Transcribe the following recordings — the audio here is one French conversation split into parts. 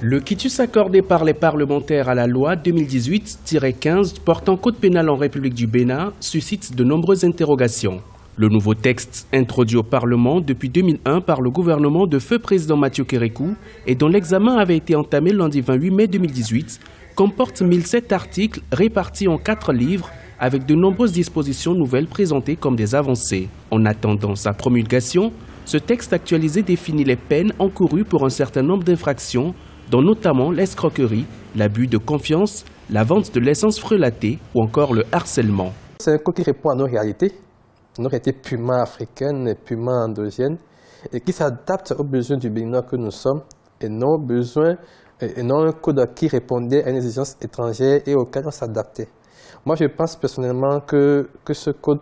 Le quitus accordé par les parlementaires à la loi 2018-15 portant code pénal en République du Bénin suscite de nombreuses interrogations. Le nouveau texte, introduit au Parlement depuis 2001 par le gouvernement de feu président Mathieu Kérékou et dont l'examen avait été entamé lundi 28 mai 2018, comporte 1007 articles répartis en 4 livres avec de nombreuses dispositions nouvelles présentées comme des avancées. En attendant sa promulgation, ce texte actualisé définit les peines encourues pour un certain nombre d'infractions, dont notamment l'escroquerie, l'abus de confiance, la vente de l'essence frelatée ou encore le harcèlement. C'est un code qui répond à nos réalités purement africaines et purement endogènes, et qui s'adapte aux besoins du Bénin que nous sommes, et non un code qui répondait à une exigence étrangère et auquel on s'adaptait. Moi, je pense personnellement que ce code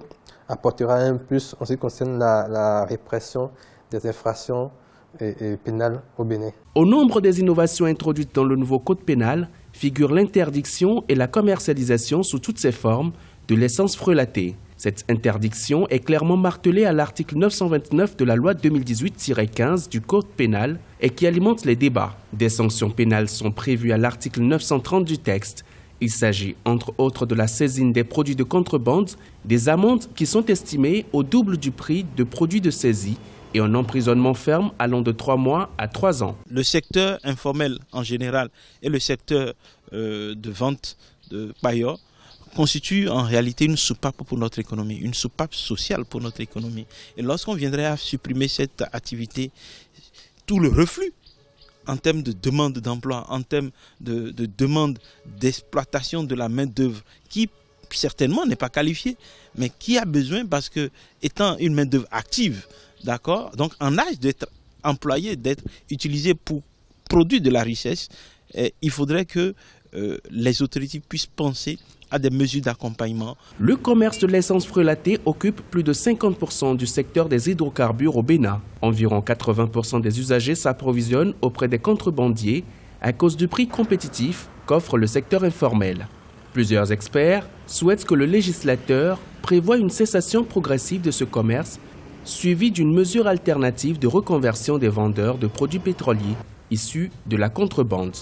apportera un plus en ce qui concerne la répression des infractions pénales au Bénin. Au nombre des innovations introduites dans le nouveau code pénal figure l'interdiction et la commercialisation sous toutes ses formes de l'essence frelatée. Cette interdiction est clairement martelée à l'article 929 de la loi 2018-15 du code pénal et qui alimente les débats. Des sanctions pénales sont prévues à l'article 930 du texte. Il s'agit entre autres de la saisine des produits de contrebande, des amendes qui sont estimées au double du prix de produits de saisie et un emprisonnement ferme allant de 3 mois à 3 ans. Le secteur informel en général et le secteur de vente de paillots constitue en réalité une soupape pour notre économie, une soupape sociale pour notre économie. Et lorsqu'on viendrait à supprimer cette activité, tout le reflux en termes de demande d'emploi, en termes de demande d'exploitation de la main-d'œuvre, qui certainement n'est pas qualifiée, mais qui a besoin parce que, étant une main-d'œuvre active, d'accord, donc en âge d'être employée, d'être utilisée pour produire de la richesse, il faudrait que les autorités puissent penser à des mesures d'accompagnement. Le commerce de l'essence frelatée occupe plus de 50% du secteur des hydrocarbures au Bénin. Environ 80% des usagers s'approvisionnent auprès des contrebandiers à cause du prix compétitif qu'offre le secteur informel. Plusieurs experts souhaitent que le législateur prévoie une cessation progressive de ce commerce, suivie d'une mesure alternative de reconversion des vendeurs de produits pétroliers issus de la contrebande.